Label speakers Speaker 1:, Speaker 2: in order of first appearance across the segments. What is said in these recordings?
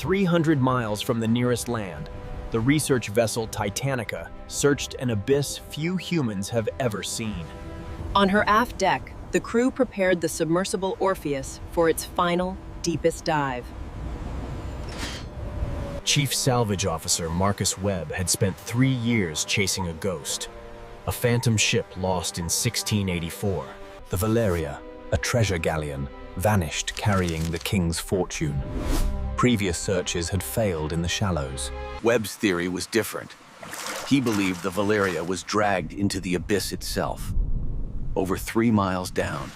Speaker 1: 300 miles from the nearest land, the research vessel Titanica searched an abyss few humans have ever seen.
Speaker 2: On her aft deck, the crew prepared the submersible Orpheus for its final, deepest dive.
Speaker 1: Chief Salvage Officer Marcus Webb had spent 3 years chasing a ghost, a phantom ship lost in 1684.
Speaker 3: The Valeria, a treasure galleon, vanished carrying the king's fortune. Previous searches had failed in the shallows.
Speaker 4: Webb's theory was different. He believed the Valeria was dragged into the abyss itself, over 3 miles down.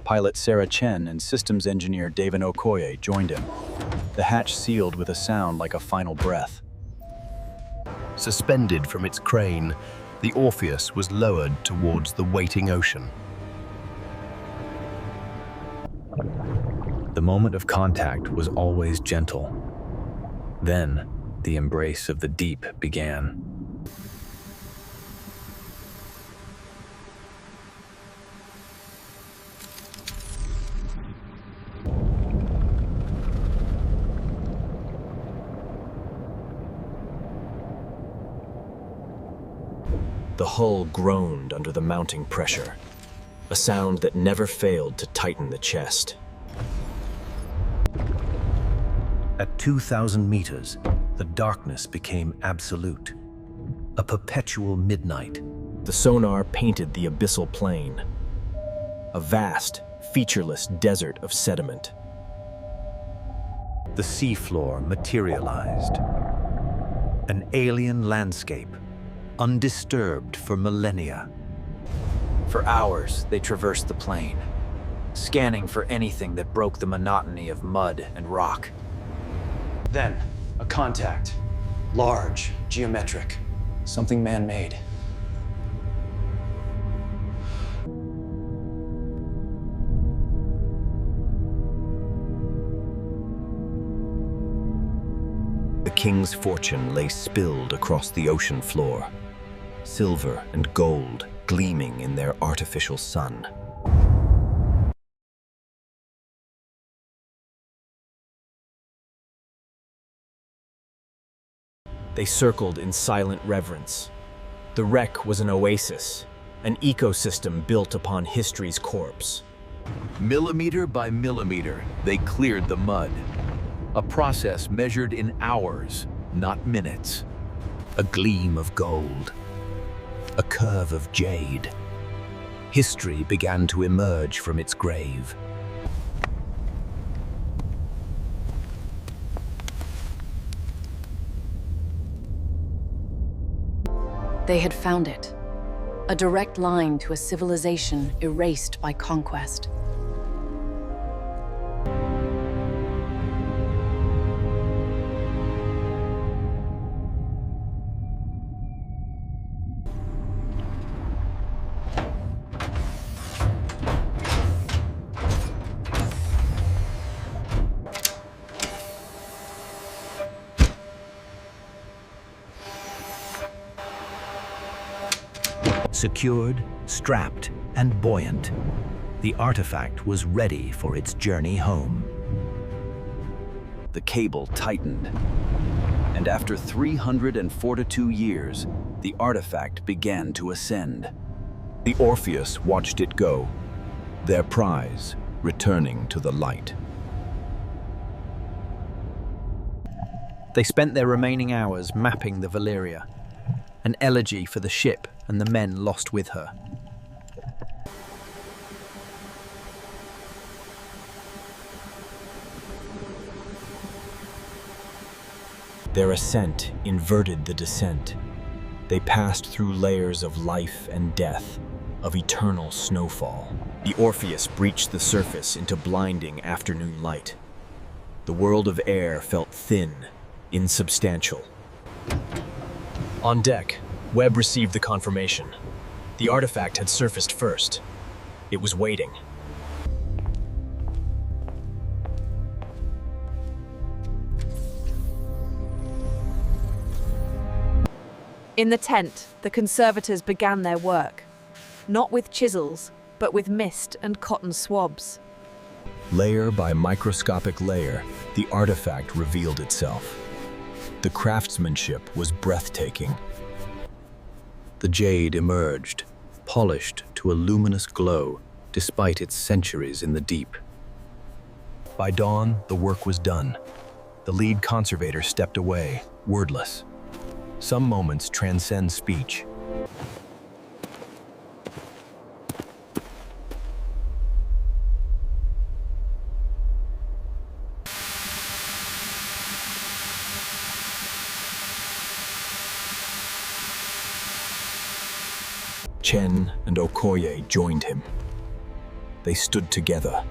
Speaker 3: Pilot Sarah Chen and systems engineer David Okoye joined him. The hatch sealed with a sound like a final breath.
Speaker 5: Suspended from its crane, the Orpheus was lowered towards the waiting ocean.
Speaker 3: The moment of contact was always gentle. Then, the embrace of the deep began.
Speaker 1: The hull groaned under the mounting pressure, a sound that never failed to tighten the chest.
Speaker 5: At 2,000 meters, the darkness became absolute, a perpetual midnight.
Speaker 1: The sonar painted the abyssal plain, a vast, featureless desert of sediment.
Speaker 5: The seafloor materialized, an alien landscape, undisturbed for millennia.
Speaker 6: For hours, they traversed the plain, scanning for anything that broke the monotony of mud and rock. Then, a contact. Large, geometric, something man-made.
Speaker 1: The king's fortune lay spilled across the ocean floor, silver and gold gleaming in their artificial sun. They circled in silent reverence. The wreck was an oasis, an ecosystem built upon history's corpse.
Speaker 4: Millimeter by millimeter, they cleared the mud. A process measured in hours, not minutes.
Speaker 5: A gleam of gold, a curve of jade. History began to emerge from its grave.
Speaker 2: They had found it. A direct line to a civilization erased by conquest.
Speaker 5: Secured, strapped, and buoyant, the artifact was ready for its journey home.
Speaker 3: The cable tightened, and after 342 years, the artifact began to ascend. The Orpheus watched it go, their prize returning to the light.
Speaker 1: They spent their remaining hours mapping the Valeria, an elegy for the ship and the men lost with her. Their ascent inverted the descent. They passed through layers of life and death, of eternal snowfall. The Orpheus breached the surface into blinding afternoon light. The world of air felt thin, insubstantial. On deck, Webb received the confirmation. The artifact had surfaced first. It was waiting.
Speaker 7: In the tent, the conservators began their work. not with chisels, but with mist and cotton swabs.
Speaker 1: Layer by microscopic layer, the artifact revealed itself. The craftsmanship was breathtaking.
Speaker 5: The jade emerged, polished to a luminous glow, despite its centuries in the deep.
Speaker 1: By dawn, the work was done. The lead conservator stepped away, wordless. Some moments transcend speech. Chen and Okoye joined him. They stood together,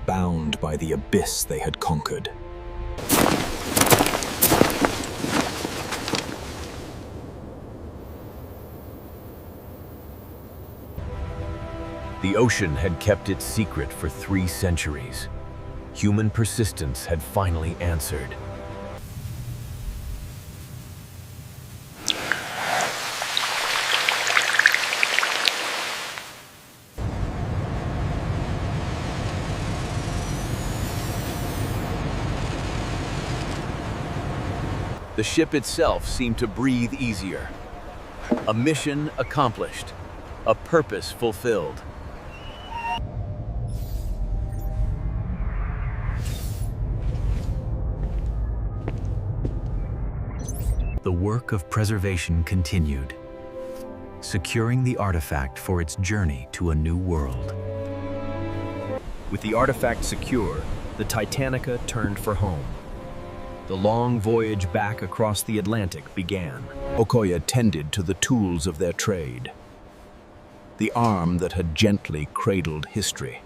Speaker 1: bound by the abyss they had conquered.
Speaker 5: The ocean had kept its secret for 3 centuries. Human persistence had finally answered. The ship itself seemed to breathe easier. A mission accomplished, a purpose fulfilled. The work of preservation continued, securing the artifact for its journey to a new world.
Speaker 1: With the artifact secure, the Titanica turned for home. The long voyage back across the Atlantic began. Okoye tended to the tools of their trade, the arm that had gently cradled history.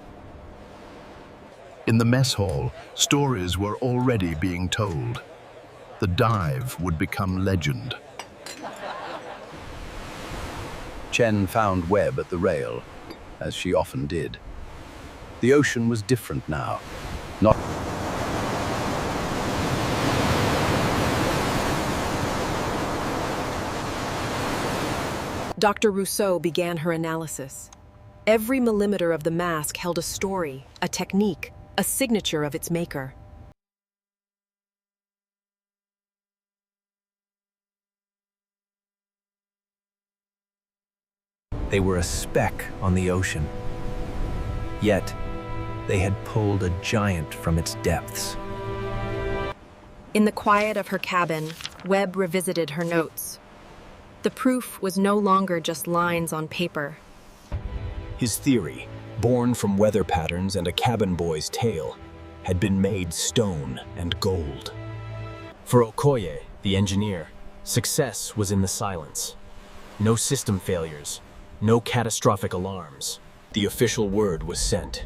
Speaker 8: In the mess hall, stories were already being told. The dive would become legend.
Speaker 3: Chen found Webb at the rail, as she often did. The ocean was different now. Not
Speaker 9: Dr. Rousseau began her analysis. Every millimeter of the mask held a story, a technique, a signature of its maker.
Speaker 5: They were a speck on the ocean. Yet, they had pulled a giant from its depths.
Speaker 9: In the quiet of her cabin, Webb revisited her notes. The proof was no longer just lines on paper.
Speaker 1: His theory, born from weather patterns and a cabin boy's tale, had been made stone and gold. For Okoye, the engineer, success was in the silence. No system failures, no catastrophic alarms. The official word was sent.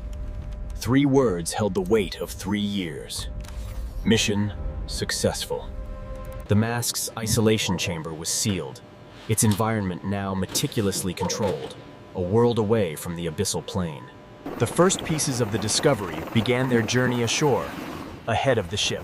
Speaker 1: 3 words held the weight of 3 years. Mission successful. The mask's isolation chamber was sealed, its environment now meticulously controlled, a world away from the abyssal plain. The first pieces of the Discovery began their journey ashore, ahead of the ship.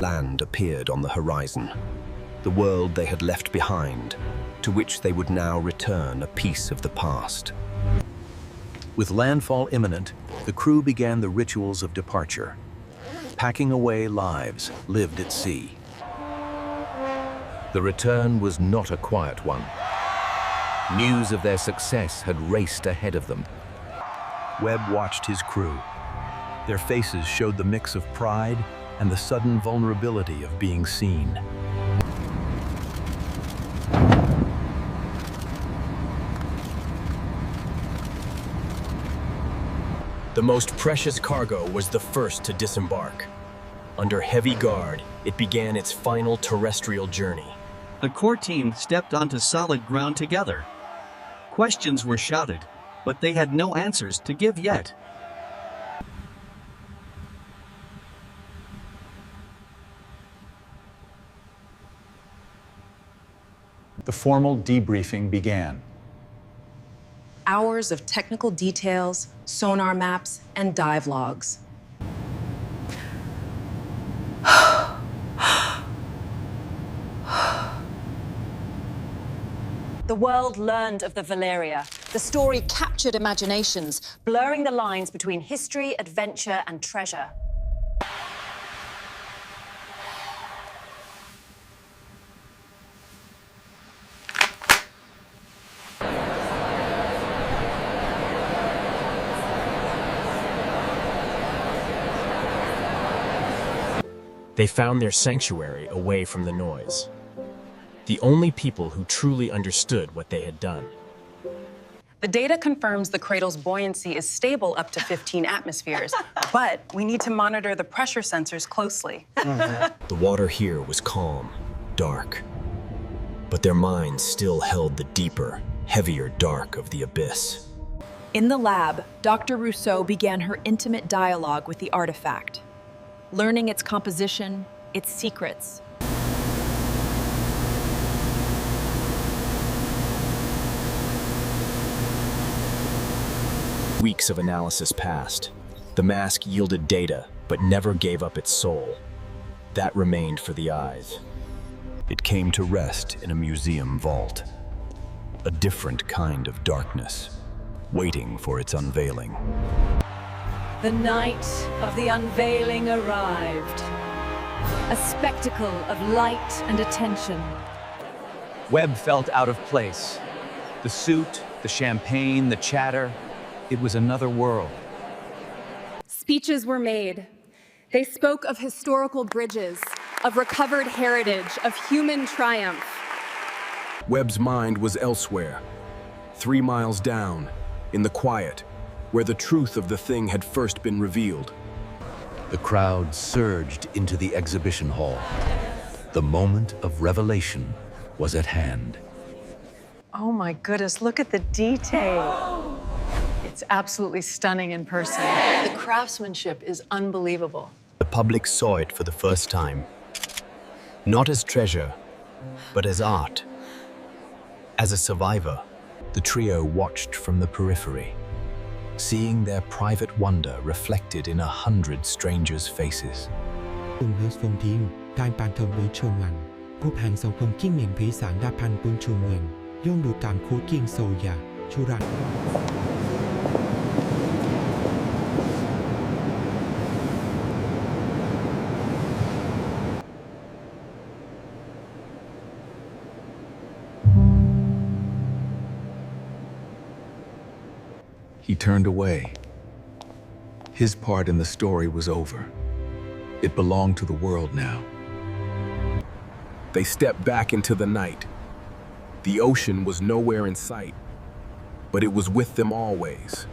Speaker 5: Land appeared on the horizon, the world they had left behind, to which they would now return a piece of the past. With landfall imminent, the crew began the rituals of departure, packing away lives lived at sea. The return was not a quiet one. News of their success had raced ahead of them.
Speaker 3: Webb watched his crew. Their faces showed the mix of pride and the sudden vulnerability of being seen.
Speaker 1: The most precious cargo was the first to disembark. Under heavy guard, it began its final terrestrial journey.
Speaker 10: The core team stepped onto solid ground together. Questions were shouted, but they had no answers to give yet.
Speaker 11: The formal debriefing began.
Speaker 2: Hours of technical details, sonar maps, and dive logs. the world learned of the Valeria. The story captured imaginations, blurring the lines between history, adventure, and treasure.
Speaker 1: They found their sanctuary away from the noise. The only people who truly understood what they had done.
Speaker 2: The data confirms the cradle's buoyancy is stable up to 15 atmospheres, but we need to monitor the pressure sensors closely.
Speaker 1: The water here was calm, dark, but their minds still held the deeper, heavier dark of the abyss.
Speaker 12: In the lab, Dr. Rousseau began her intimate dialogue with the artifact, learning its composition, its secrets.
Speaker 1: Weeks of analysis passed. The mask yielded data, but never gave up its soul. That remained for the eyes.
Speaker 5: It came to rest in a museum vault. A different kind of darkness, waiting for its unveiling.
Speaker 7: The night of the unveiling arrived. A spectacle of light and attention.
Speaker 6: Webb felt out of place. The suit, the champagne, the chatter. It was another world.
Speaker 9: Speeches were made. They spoke of historical bridges, of recovered heritage, of human triumph.
Speaker 5: Webb's mind was elsewhere, 3 miles down, in the quiet, where the truth of the thing had first been revealed.
Speaker 4: The crowd surged into the exhibition hall. The moment of revelation was at hand.
Speaker 2: Oh my goodness, look at the detail. It's absolutely stunning in person. The craftsmanship is unbelievable.
Speaker 13: The public saw it for the first time. Not as treasure, but as art. As a survivor.
Speaker 5: The trio watched from the periphery, seeing their private wonder reflected in 100 strangers' faces.
Speaker 14: cùng với phòng team,การbàn thảo với trường ngành, cuộc hàng sau không kinh nghiệm phí sáng đa pan quân trường nguyện, dùng đủ tạm khối kinh sâu giả, chu rạn.
Speaker 4: He turned away. His part in the story was over. It belonged to the world now.
Speaker 5: They stepped back into the night. The ocean was nowhere in sight, but it was with them always.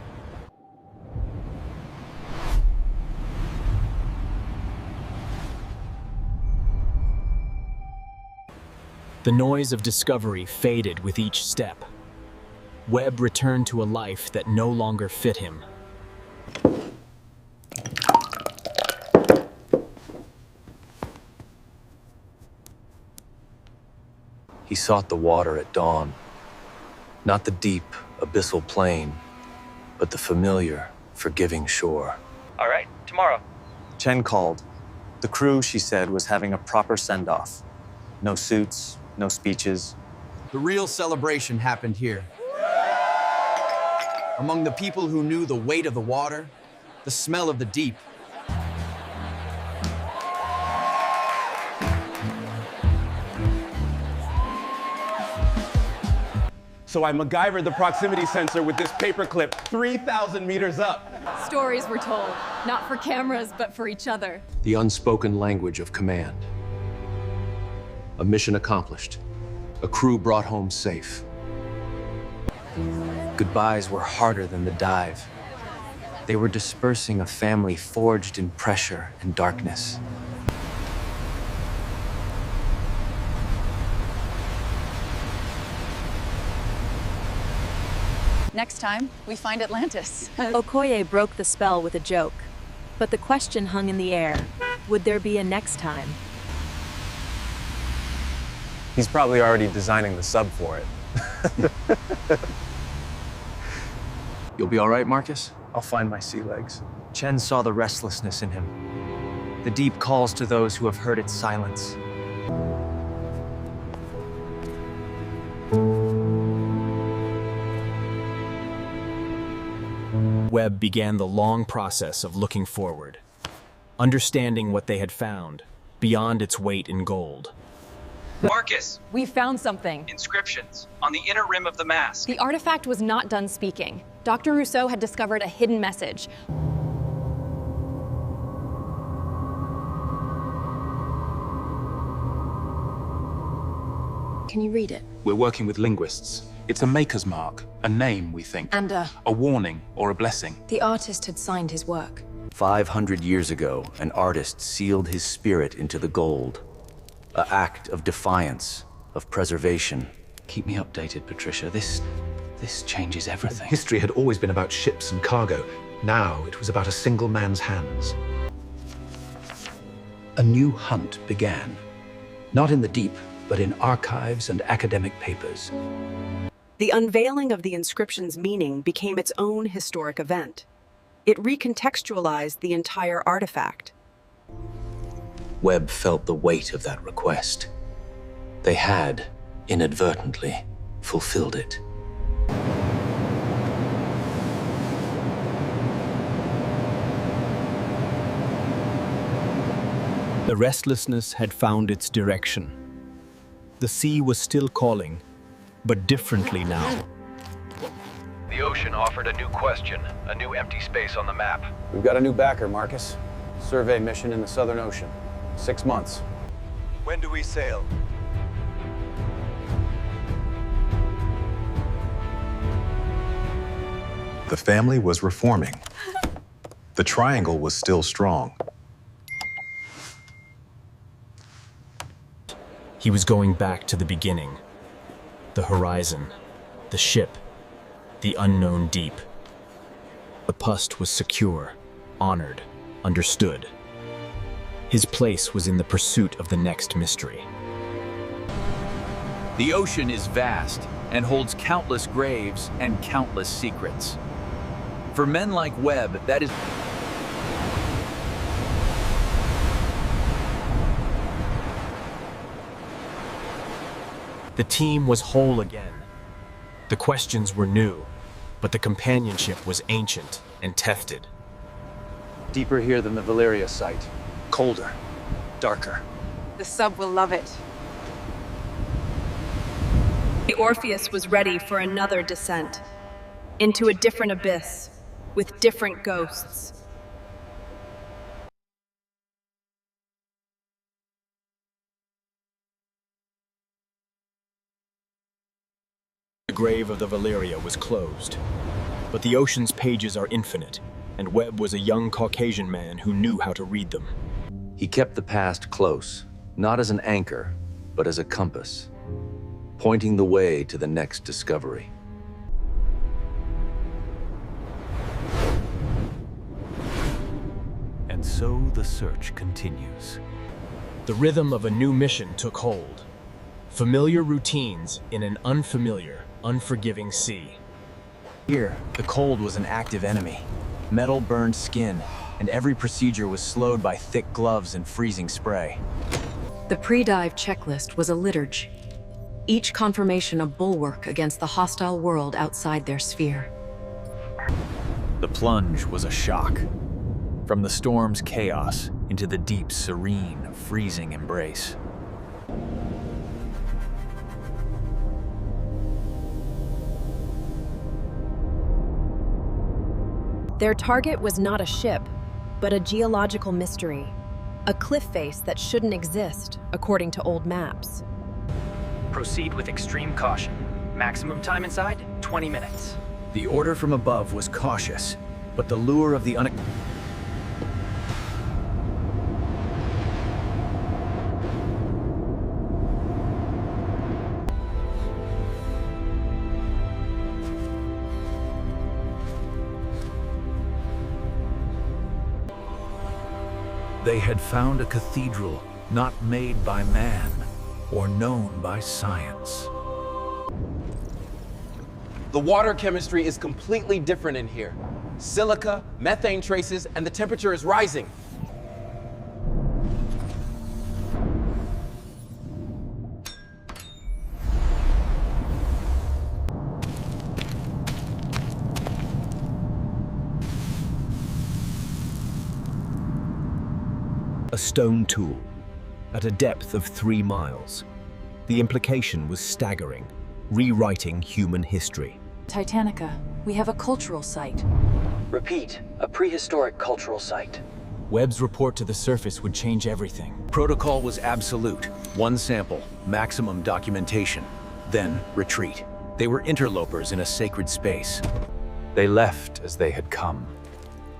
Speaker 1: The noise of discovery faded with each step. Webb returned to a life that no longer fit him.
Speaker 6: He sought the water at dawn. Not the deep, abyssal plain, but the familiar, forgiving shore.
Speaker 15: All right, tomorrow. Chen called. The crew, she said, was having a proper send-off. No suits, no speeches.
Speaker 16: The real celebration happened here. Among the people who knew the weight of the water, the smell of the deep.
Speaker 17: So I MacGyvered the proximity sensor with this paperclip 3,000 meters up.
Speaker 9: Stories were told, not for cameras, but for each other.
Speaker 18: The unspoken language of command. A mission accomplished. A crew brought home safe.
Speaker 6: Goodbyes were harder than the dive. They were dispersing a family forged in pressure and darkness.
Speaker 2: Next time, we find Atlantis.
Speaker 12: Okoye broke the spell with a joke, but the question hung in the air. Would there be a next time?
Speaker 15: He's probably already designing the sub for it.
Speaker 6: You'll be all right, Marcus?
Speaker 15: I'll find my sea legs.
Speaker 6: Chen saw the restlessness in him. The deep calls to those who have heard its silence.
Speaker 1: Webb began the long process of looking forward, understanding what they had found, beyond its weight in gold.
Speaker 19: Marcus!
Speaker 7: We found something.
Speaker 19: Inscriptions on the inner rim of the mask.
Speaker 9: The artifact was not done speaking. Dr. Rousseau had discovered a hidden message. Can you read it?
Speaker 20: We're working with linguists. It's a maker's mark, a name, we think.
Speaker 9: And
Speaker 20: a warning or a blessing.
Speaker 9: the artist had signed his work.
Speaker 3: 500 years ago, an artist sealed his spirit into the gold. An act of defiance, of preservation.
Speaker 6: Keep me updated, Patricia. This changes everything.
Speaker 21: History had always been about ships and cargo. Now it was about a single man's hands.
Speaker 4: A new hunt began. Not in the deep, but in archives and academic papers.
Speaker 12: The unveiling of the inscription's meaning became its own historic event. It recontextualized the entire artifact.
Speaker 3: Webb felt the weight of that request. They had, inadvertently, fulfilled it.
Speaker 1: The restlessness had found its direction. The sea was still calling, but differently now.
Speaker 22: The ocean offered a new question, a new empty space on the map.
Speaker 6: We've got a new backer, Marcus. Survey mission in the Southern Ocean. 6 months.
Speaker 22: When do we sail?
Speaker 23: The family was reforming. The triangle was still strong.
Speaker 1: He was going back to the beginning. The horizon, the ship, the unknown deep. The past was secure, honored, understood. His place was in the pursuit of the next mystery.
Speaker 4: The ocean is vast and holds countless graves and countless secrets. For men like Webb, that is...
Speaker 1: The team was whole again. The questions were new, but the companionship was ancient and tested.
Speaker 6: Deeper here than the Valeria site. Colder. Darker.
Speaker 2: The sub will love it.
Speaker 12: The Orpheus was ready for another descent into a different abyss with different ghosts.
Speaker 1: The grave of the Valeria was closed, but the ocean's pages are infinite, and Webb was a young Caucasian man who knew how to read them.
Speaker 3: He kept the past close, not as an anchor, but as a compass, pointing the way to the next discovery.
Speaker 4: And so the search continues.
Speaker 1: The rhythm of a new mission took hold. Familiar routines in an unfamiliar, unforgiving sea.
Speaker 6: Here, the cold was an active enemy. Metal burned skin, and every procedure was slowed by thick gloves and freezing spray.
Speaker 2: The pre-dive checklist was a liturgy, each confirmation a bulwark against the hostile world outside their sphere.
Speaker 4: The plunge was a shock. From the storm's chaos into the deep, serene, freezing embrace.
Speaker 9: Their target was not a ship, but a geological mystery. A cliff face that shouldn't exist, according to old maps.
Speaker 19: Proceed with extreme caution. Maximum time inside, 20 minutes.
Speaker 6: The order from above was cautious, but the lure of the
Speaker 4: They had found a cathedral not made by man or known by science.
Speaker 17: The water chemistry is completely different in here. Silica, methane traces, and the temperature is rising.
Speaker 5: A stone tool, at a depth of 3 miles. The implication was staggering, rewriting human history.
Speaker 8: Titanica, we have a cultural site.
Speaker 19: Repeat, a prehistoric cultural site.
Speaker 1: Webb's report to the surface would change everything.
Speaker 3: Protocol was absolute. 1 sample, maximum documentation, then retreat. They were interlopers in a sacred space.
Speaker 6: They left as they had come,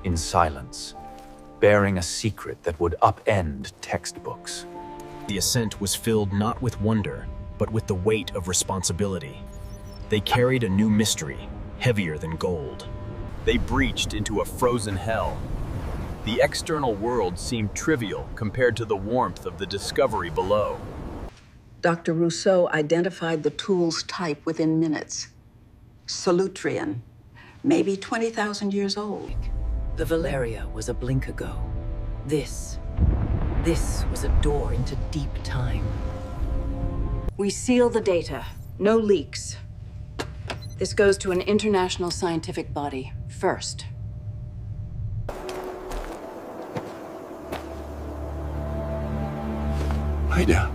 Speaker 6: in silence, bearing a secret that would upend textbooks.
Speaker 1: The ascent was filled not with wonder, but with the weight of responsibility. They carried a new mystery, heavier than gold. They breached into a frozen hell. The external world seemed trivial compared to the warmth of the discovery below.
Speaker 2: Dr. Rousseau identified the tool's type within minutes. Solutrean, maybe 20,000 years old.
Speaker 8: The Valeria was a blink ago. This was a door into deep time.
Speaker 2: We seal the data, no leaks. This goes to an international scientific body first.
Speaker 23: Ida.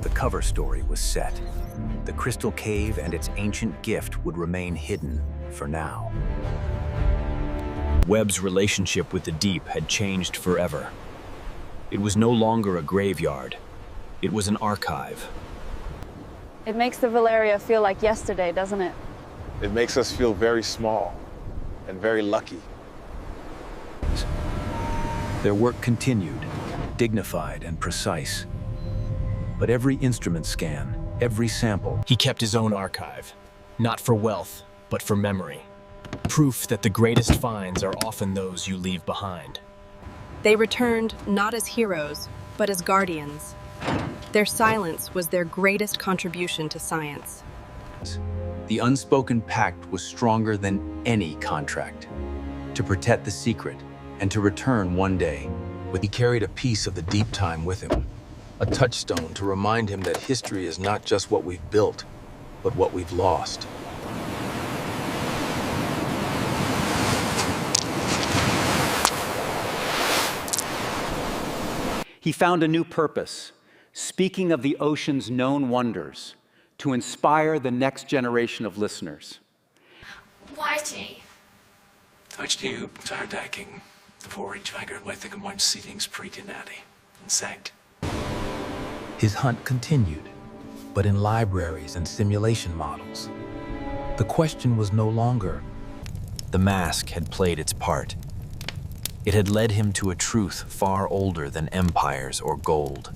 Speaker 3: The cover story was set. The crystal cave and its ancient gift would remain hidden for now.
Speaker 1: Webb's relationship with the deep had changed forever. It was no longer a graveyard. It was an archive.
Speaker 10: It makes the Valeria feel like yesterday, doesn't it?
Speaker 11: It makes us feel very small and very lucky.
Speaker 3: Their work continued, dignified and precise. But every instrument scan, every sample...
Speaker 1: He kept his own archive, not for wealth, but for memory. Proof that the greatest finds are often those you leave behind.
Speaker 9: They returned not as heroes, but as guardians. Their silence was their greatest contribution to science.
Speaker 6: The unspoken pact was stronger than any contract. To protect the secret and to return one day.
Speaker 21: He carried a piece of the deep time with him, a touchstone to remind him that history is not just what we've built, but what we've lost.
Speaker 6: He found a new purpose, speaking of the ocean's known wonders, to inspire the next generation of listeners.
Speaker 24: Whitey. Touchdew, Tardaking, the forage vagrant with the combined seedings pre-dinati, insect.
Speaker 16: His hunt continued, but in libraries and simulation models. The question was no longer.
Speaker 3: The mask had played its part. It had led him to a truth far older than empires or gold.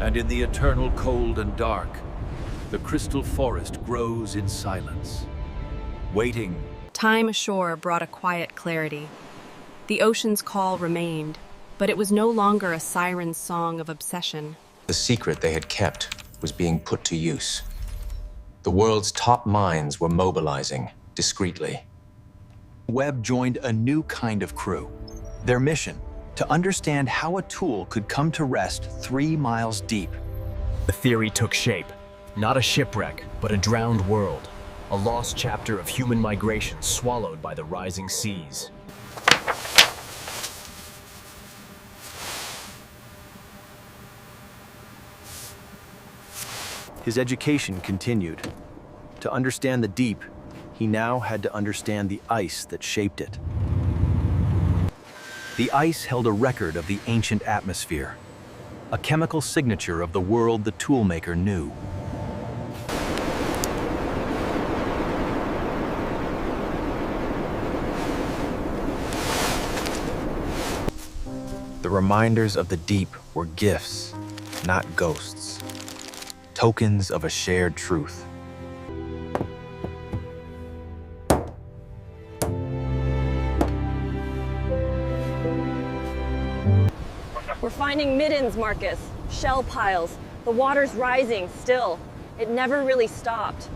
Speaker 4: And in the eternal cold and dark, the crystal forest grows in silence, waiting.
Speaker 9: Time ashore brought a quiet clarity. The ocean's call remained, but it was no longer a siren's song of obsession.
Speaker 18: The secret they had kept was being put to use. The world's top minds were mobilizing discreetly.
Speaker 3: Webb joined a new kind of crew. Their mission, to understand how a tool could come to rest 3 miles deep.
Speaker 1: The theory took shape. Not a shipwreck, but a drowned world. A lost chapter of human migration swallowed by the rising seas.
Speaker 3: His education continued. To understand the deep, he now had to understand the ice that shaped it. The ice held a record of the ancient atmosphere, a chemical signature of the world the toolmaker knew.
Speaker 6: The reminders of the deep were gifts, not ghosts. Tokens of a shared truth.
Speaker 10: We're finding middens, Marcus. Shell piles. The water's rising still. It never really stopped.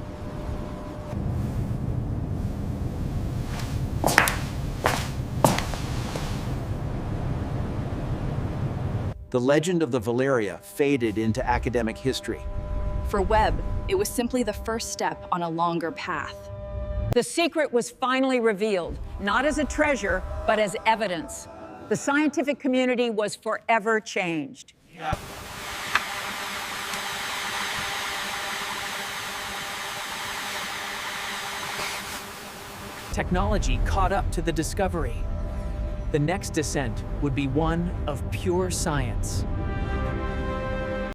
Speaker 6: The legend of the Valeria faded into academic history.
Speaker 12: For Webb, it was simply the first step on a longer path.
Speaker 2: The secret was finally revealed, not as a treasure, but as evidence. The scientific community was forever changed.
Speaker 7: Technology caught up to the discovery. The next descent would be one of pure science.